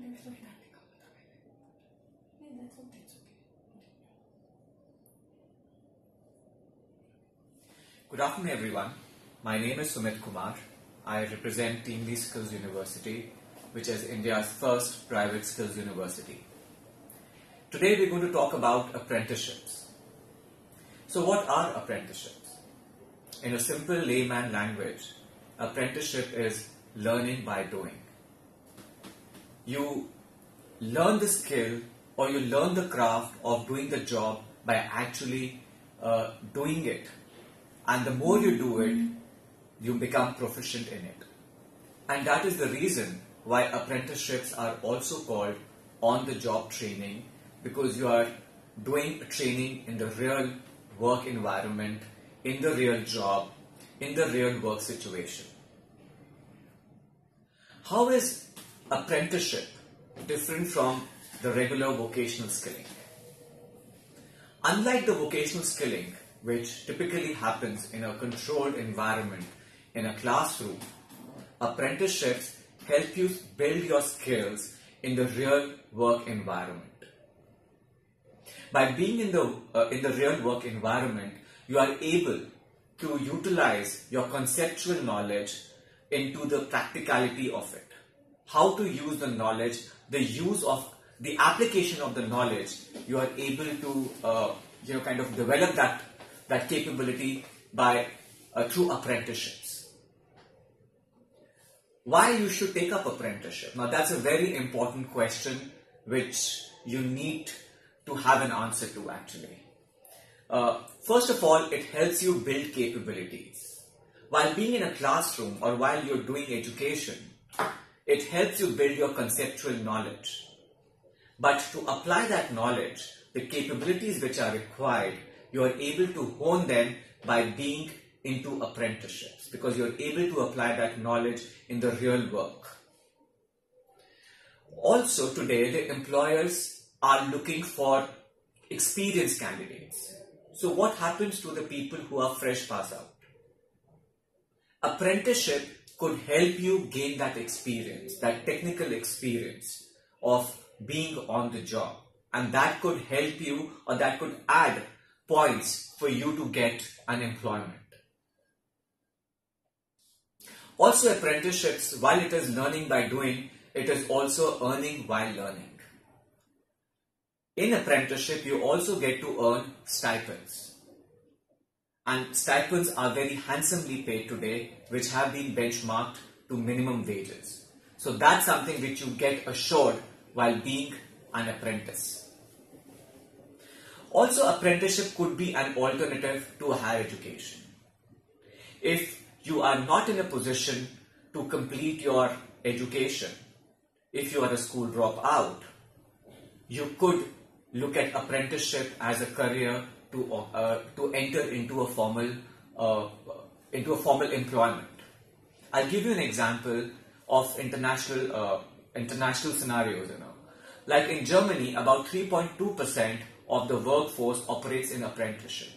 Good afternoon everyone. My name is Sumit Kumar. I represent Team Lead Skills University, which is India's first private skills university. Today we're going to talk about apprenticeships. So what are apprenticeships? In a simple layman language, apprenticeship is learning by doing. You learn the skill or you learn the craft of doing the job by actually doing it. And the more you do it, you become proficient in it. And that is the reason why apprenticeships are also called on-the-job training, because you are doing training in the real work environment, in the real job, in the real work situation. How is apprenticeship different from the regular vocational skilling? Unlike the vocational skilling, which typically happens in a controlled environment, in a classroom, apprenticeships help you build your skills in the real work environment. By being in the real work environment, you are able to utilize your conceptual knowledge into the practicality of it. How to use the knowledge, the use of the application of the knowledge, you are able to kind of develop that capability by through apprenticeships. Why you should take up apprenticeship? Now that's a very important question which you need to have an answer to actually. First of all, it helps you build capabilities. While being in a classroom or while you're doing education, it helps you build your conceptual knowledge. But to apply that knowledge, the capabilities which are required, you are able to hone them by being into apprenticeships, because you are able to apply that knowledge in the real work. Also today, the employers are looking for experienced candidates. So what happens to the people who are fresh pass out? Apprenticeship could help you gain that experience, that technical experience of being on the job. And that could help you, or that could add points for you to get an employment. Also, apprenticeships, while it is learning by doing, it is also earning while learning. In apprenticeship, you also get to earn stipends. And stipends are very handsomely paid today, which have been benchmarked to minimum wages. So that's something which you get assured while being an apprentice. Also, apprenticeship could be an alternative to higher education. If you are not in a position to complete your education, if you are a school dropout, you could look at apprenticeship as a career to enter into a formal employment. I'll give you an example of international scenarios. Like in Germany, about 3.2% of the workforce operates in apprenticeship.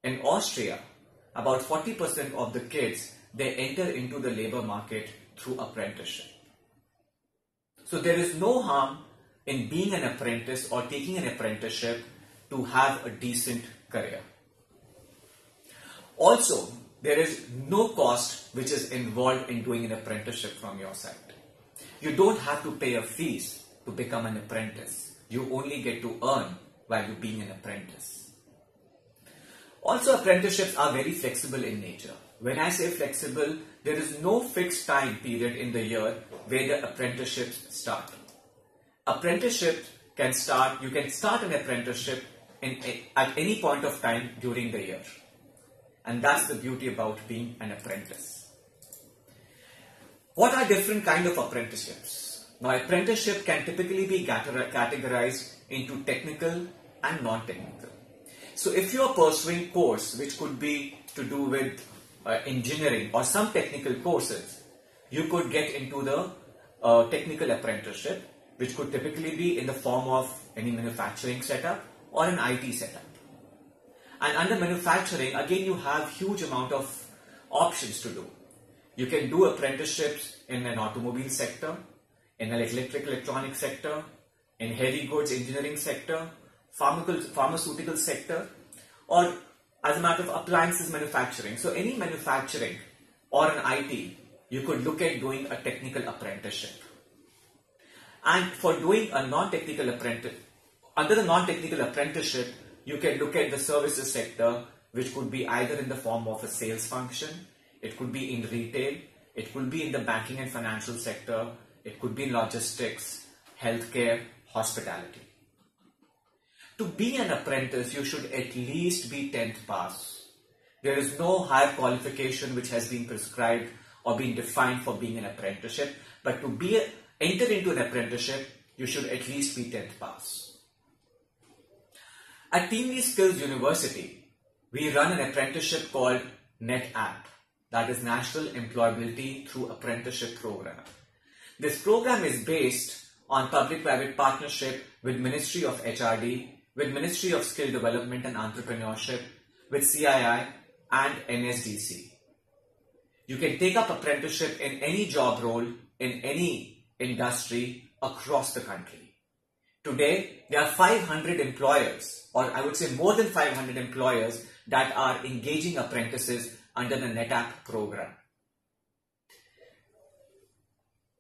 In Austria, about 40% of the kids, they enter into the labor market through apprenticeship. So there is no harm in being an apprentice or taking an apprenticeship to have a decent career. Also, there is no cost which is involved in doing an apprenticeship from your side. You don't have to pay a fees to become an apprentice. You only get to earn while you're being an apprentice. Also, apprenticeships are very flexible in nature. When I say flexible, there is no fixed time period in the year where the apprenticeships start. Apprenticeship can start, you can start an apprenticeship at any point of time during the year. And that's the beauty about being an apprentice. What are different kinds of apprenticeships? Now, apprenticeship can typically be categorized into technical and non-technical. So if you are pursuing a course which could be to do with engineering or some technical courses, you could get into the technical apprenticeship, which could typically be in the form of any manufacturing setup or an IT setup. And under manufacturing, again, you have huge amount of options to do. You can do apprenticeships in an automobile sector, in electronic sector, in heavy goods engineering sector, pharmaceutical sector, or as a matter of appliances manufacturing. So any manufacturing or an IT, you could look at doing a technical apprenticeship. And for doing a non-technical apprenticeship, under the non-technical apprenticeship, you can look at the services sector, which could be either in the form of a sales function, it could be in retail, it could be in the banking and financial sector, it could be in logistics, healthcare, hospitality. To be an apprentice, you should at least be 10th pass. There is no higher qualification which has been prescribed or been defined for being an apprenticeship, but to enter into an apprenticeship, you should at least be 10th pass. At Team Skills University, we run an apprenticeship called NETApp, that is National Employability Through Apprenticeship Program. This program is based on public-private partnership with Ministry of HRD, with Ministry of Skill Development and Entrepreneurship, with CII and NSDC. You can take up apprenticeship in any job role, in any industry across the country. Today, there are 500 employers, or I would say more than 500 employers that are engaging apprentices under the NETApp program.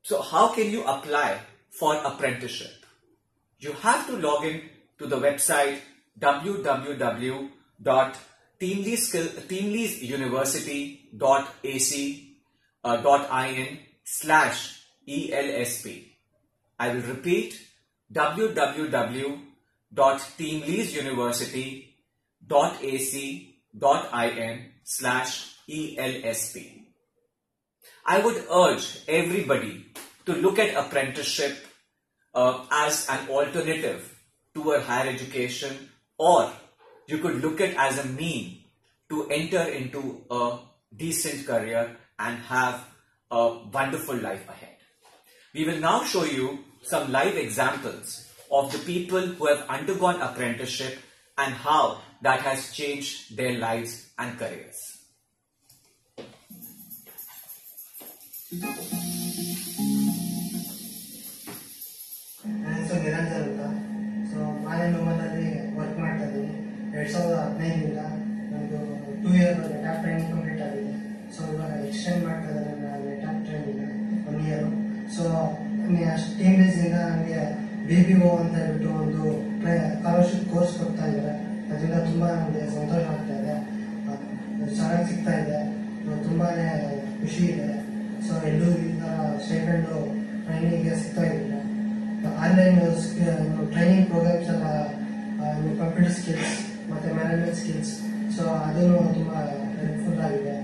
So how can you apply for apprenticeship? You have to log in to the website www.teamleaseuniversity.ac.in/ELSP. I will repeat, www.teamleaseuniversity.ac.in/ELSP. I would urge everybody to look at apprenticeship as an alternative to a higher education, or you could look at as a mean to enter into a decent career and have a wonderful life ahead. We will now show you some live examples of the people who have undergone apprenticeship and how that has changed their lives and careers. Work ಮಾಡ್ತಾ ಇದ್ದೀನಿ. 2015 ನಮ್ಮದು 2 year ನೆಟಾಪ್ training complete ಆಗಿದೆ. So ಇವಾಗ extend ಮಾಡ್ತಾ ಇದ್ದಾರೆ ನನ್ನ ನೆಟಾಪ್ training 1 year. So team ಬೇಸಿಂದ ನನಗೆ BPO ಅಂತ ಹೇಳ್ಬಿಟ್ಟು ಒಂದು ಸ್ಕಾಲರ್ಶಿಪ್ ಕೋರ್ಸ್ ಕೊಡ್ತಾ ಇದ್ದಾರೆ. ಅದರಿಂದ ತುಂಬಾ ನನಗೆ ಸಂತೋಷ ಆಗ್ತಾ ಇದೆ, ಚೆನ್ನಾಗಿ ಸಿಗ್ತಾ ಇದೆ, ತುಂಬಾನೇ ಖುಷಿ ಇದೆ. ಸೊ ಎಲ್ಲೂ ಈ ಥರ ಸ್ಟೈಪೆಂಡು ಟ್ರೈನಿಂಗ್ಗೆ ಸಿಗ್ತಾ ಇರಲಿಲ್ಲ. ಆನ್ಲೈನ್ ಟ್ರೈನಿಂಗ್ ಪ್ರೋಗ್ರಾಮ್ಸ್ ಎಲ್ಲ ಕಂಪ್ಯೂಟರ್ ಸ್ಕಿಲ್ಸ್ ಮತ್ತು ಮ್ಯಾನೇಜ್ಮೆಂಟ್ ಸ್ಕಿಲ್ಸ್, ಸೊ ಅದೂ ತುಂಬ ಹೆಲ್ಪ್ಫುಲ್ ಆಗಿದೆ.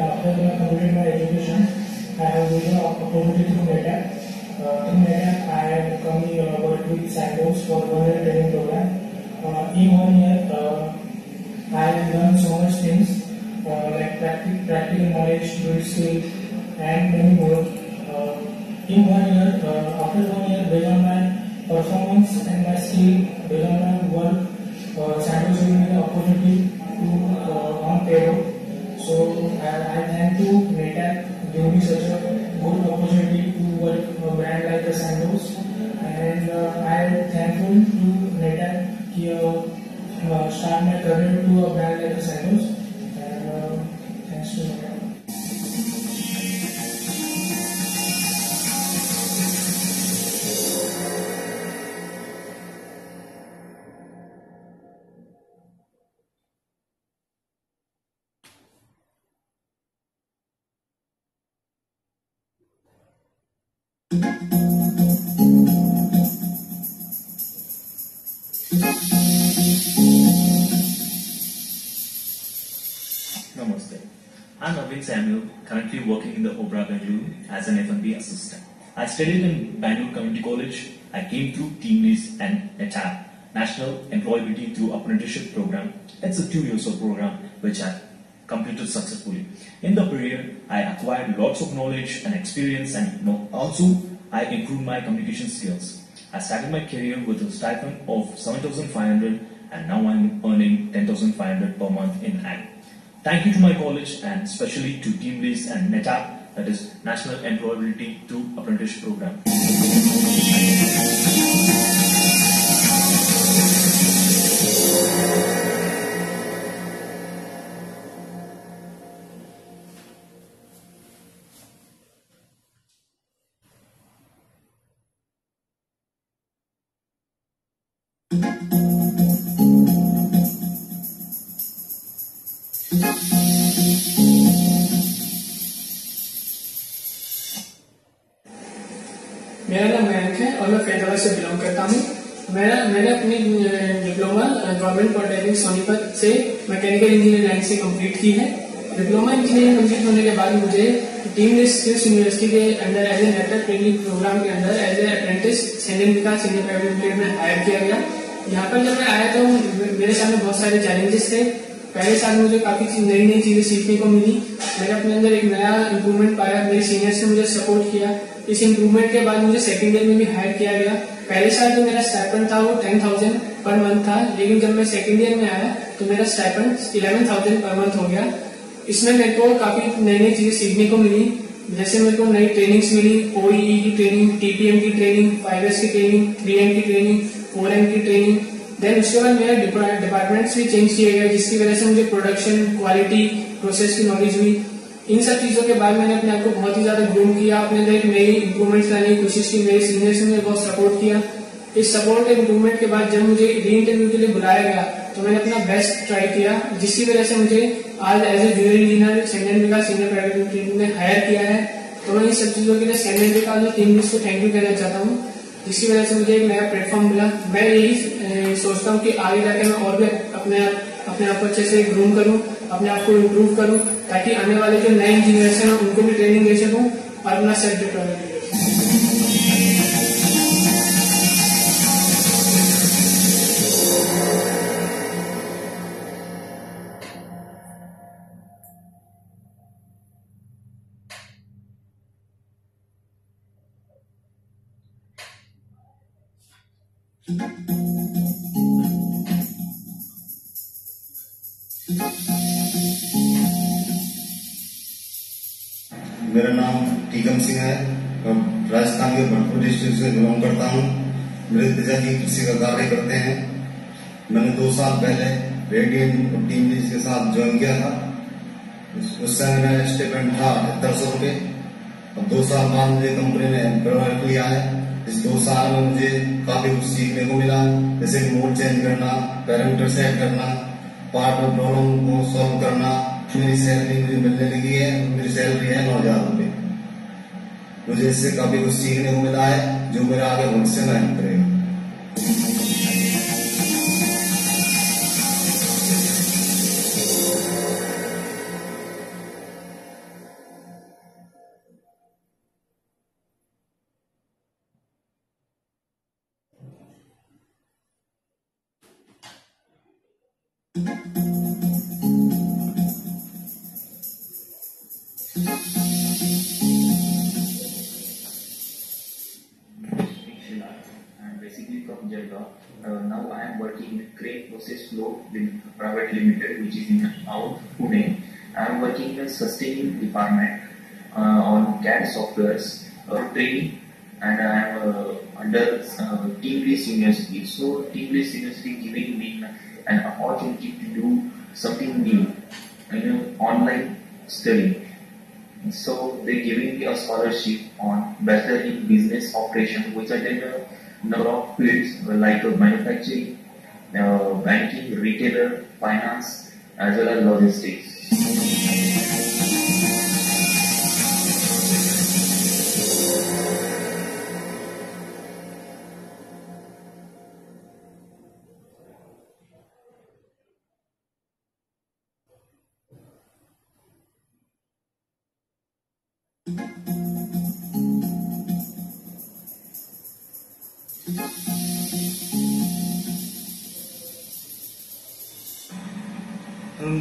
After completing my education, I have given an opportunity to NETAP. In NETAP, I have come work with Santos for 1 year training program. In 1 year, I have learned so much things like practical knowledge, build skills, and many more. In 1 year, after 1 year, based on my performance and my skill, based on my work, Santos gave me the opportunity to on payroll. So I thank to NETAP giving me such a good opportunity to work a brand like the Santos, and I am thankful to NETAP to start my career to a brand like the Santos, and thanks to NETAP. Samuel, currently working in the Obra Bengaluru as an F&B assistant. I studied in Bangalore Community College. I came through Team Lease and NETAP, National Employability through Apprenticeship Program. It's a 2 years of program which I completed successfully. In the period, I acquired lots of knowledge and experience, and also I improved my communication skills. I started my career with a stipend of 7,500 and now I'm earning 10,500 per month in hand. Thank you to my college and especially to Team Lease and NETAP, that is National Employability through Apprenticeship Program. मेरा नाम मयंक है और मैं फैजाबाद से belong करता हूँ। मैंने अपनी डिप्लोमा गवर्नमेंट पॉलिटेक्निक सोनीपत से मैकेनिकल इंजीनियरिंग लाइन से कंप्लीट की है। डिप्लोमा इंजीनियरिंग कंप्लीट होने के बाद मुझे टीम लीज यूनिवर्सिटी के under as a network training programme के अंदर एज ए अप्रेंटिस सेंडिंग विकास सीनियर प्राइवेट लिमिटेड में हायर किया गया। यहाँ पर जब मैं आया तो मेरे सामने बहुत सारे चैलेंजेस थे। पहले साल मुझे काफी नई नई चीजें सीखने को मिली। मैंने अपने अंदर एक नया इम्प्रूवमेंट पाया। मेरे सीनियर्स ने मुझे सपोर्ट किया। इस इम्प्रूवमेंट के बाद मुझे सेकेंड ईयर में भी हायर किया गया। पहले साल जो मेरा स्टाइपेंड था वो 10,000 पर मंथ था, लेकिन जब मैं सेकेंड ईयर में आया तो मेरा स्टाइपेंड 11,000 पर मंथ हो गया। इसमें मेरे को काफी नई नई चीजें सीखने को मिली, जैसे मेरे को नई ट्रेनिंग्स मिली, OEE की ट्रेनिंग, TPM की ट्रेनिंग, 5S की ट्रेनिंग, 3M की ट्रेनिंग, 4M की ट्रेनिंग। देन उसके बाद मेरा डिपार्टमेंट्स भी चेंज किए गए, जिसकी वजह से मुझे प्रोडक्शन, क्वालिटी, प्रोसेस की नॉलेज हुई। इन सब चीजों के बाद मैंने अपने आप को बहुत ही ज्यादा ग्रूम किया, अपने अंदर एक नई इंप्रूवमेंट्स लाने की कोशिश की। मेरे सीनियर्स ने मुझे बहुत सपोर्ट किया। इस सपोर्ट और इम्प्रूवमेंट के बाद जब मुझे री इंटरव्यू के लिए बुलाया गया तो मैंने अपना बेस्ट ट्राई किया, जिसकी वजह से मुझे आज एज ए जूनियर इंजीनियर सेंडिंग विकास सीनियर प्राइवेट लिमिटेड में हायर किया है। तो मैं इन सब चीजों के लिए सेंडिंग विकास और टीम लीज को थैंक यू कहना चाहता हूँ, जिसकी वजह से मुझे एक नया प्लेटफॉर्म मिला। मैं यही सोचता हूँ कि आगे जाकर मैं और भी अपने आप को अच्छे से ग्रूम करूँ, अपने आप को इम्प्रूव करूँ, ताकि आने वाले जो नए इंजीनियर्स हैं उनको भी ट्रेनिंग दे सकूँ और अपना सेल्फ डिप्लॉयमेंट दे सकूँ। मेरा नाम टीकम सिंह है और राजस्थान के भरतपुर डिस्ट्रिक्ट से बिलोंग करता हूँ। मेरे पिताजी कृषि का कार्य करते हैं। मैंने 2 साल पहले रेडियन और टीम लीज के साथ ज्वाइन किया था। उस समय मेरा स्टाइपेंड था 7800 रुपये। अब 2 साल बाद मुझे कंपनी ने प्रमोट किया है। इस 2 साल में मुझे काफी कुछ सीखने को मिला, जैसे कि मोड चेंज करना, पैरामीटर सेट करना, पार्ट में प्रॉब्लम को सॉल्व करना। मेरी सैलरी मुझे मिलने लगी है, मेरी सैलरी है 9,000 रुपये। मुझे इससे काफी कुछ सीखने को मिला है जो मेरा आगे भविष्य में हेल्प करेगा। I'm basically from Jalgaon. Now I am working with Crane Process Flow Private Limited, which is in out Pune. I am working in the sustaining department on CAD softwares training, and I am under Team Lease University. So Team Lease University giving me an opportunity to do something new, online study. So they giving me a scholarship on Bachelor in Business Operation, which I did a number of fields like manufacturing, banking, retailer, finance, as well as logistics.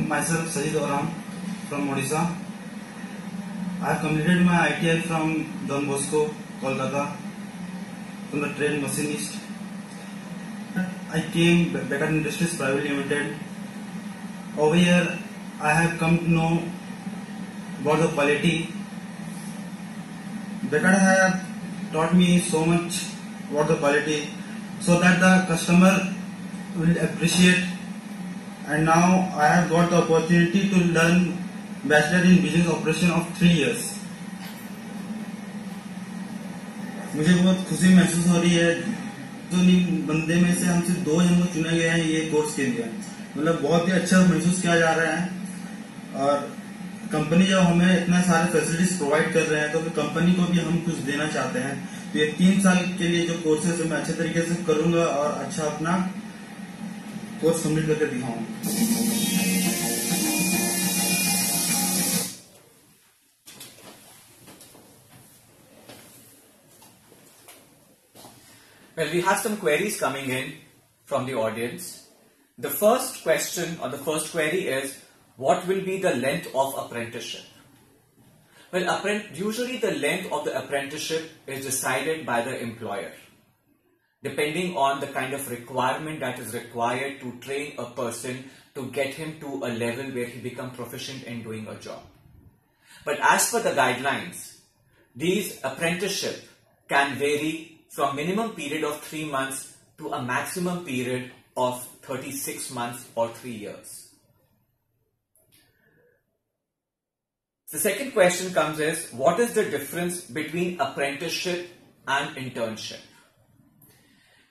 myself Sajid Oram from Odisha. I have completed my ITI from Don Bosco, Kolkata, from the train machinist. I came Becker Industries Private Limited. Over here, I have come to know about the quality. Becker have taught me so much about the quality, so that the customer will appreciate. And now I have got the opportunity to learn Bachelor in Business Operation of 3 years. मुझे बहुत खुशी महसूस हो रही है। तो बंदे में से हमसे 2 जन को चुना गया है ये कोर्स के लिए। मतलब बहुत ही अच्छा महसूस किया जा रहा है। और कंपनी जब हमें इतना सारे फैसिलिटीज प्रोवाइड कर रहे हैं तो कंपनी को भी हम कुछ देना चाहते हैं। तो ये 3 साल के लिए जो कोर्सेज मैं अच्छे तरीके से करूंगा और अच्छा अपना कोर्स कंप्लीट करके दिखाऊंगा। Well, we have some queries coming in from the audience. The first question or the first query is, what will be the length of apprenticeship? Well, usually the length of the apprenticeship is decided by the employer, depending on the kind of requirement that is required to train a person to get him to a level where he becomes proficient in doing a job. But as per the guidelines, these apprenticeship can vary from minimum period of 3 months to a maximum period of 36 months or 3 years. The second question comes is, what is the difference between apprenticeship and internship?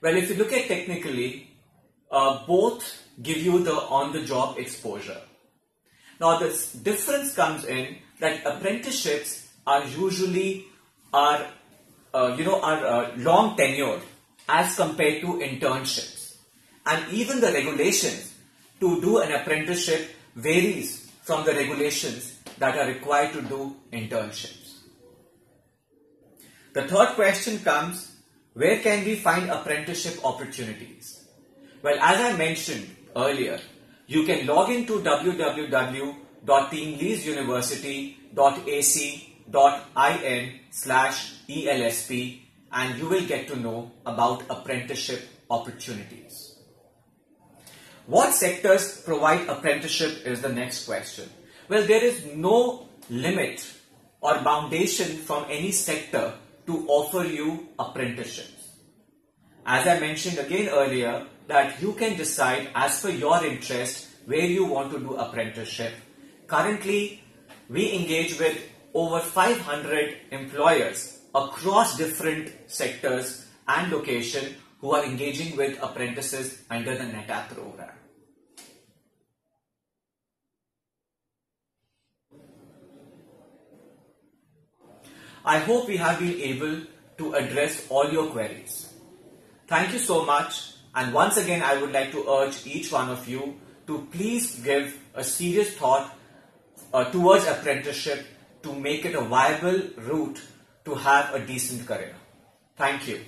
Well, if you look at technically, both give you the on-the-job exposure. Now, the difference comes in that apprenticeships are usually long tenured as compared to internships, and even the regulations to do an apprenticeship varies from the regulations that are required to do internships. The third question comes, where can we find apprenticeship opportunities? Well, as I mentioned earlier, you can log into www.teamleaseuniversity.ac.in/ELSP and you will get to know about apprenticeship opportunities. What sectors provide apprenticeship is the next question. Well, there is no limit or foundation from any sector to offer you apprenticeships. As I mentioned again earlier, that you can decide as per your interest where you want to do apprenticeship. Currently, we engage with over 500 employers across different sectors and locations who are engaging with apprentices under the NETAP program. I hope we have been able to address all your queries. Thank you so much, and once again I would like to urge each one of you to please give a serious thought towards apprenticeship to make it a viable route to have a decent career. Thank you.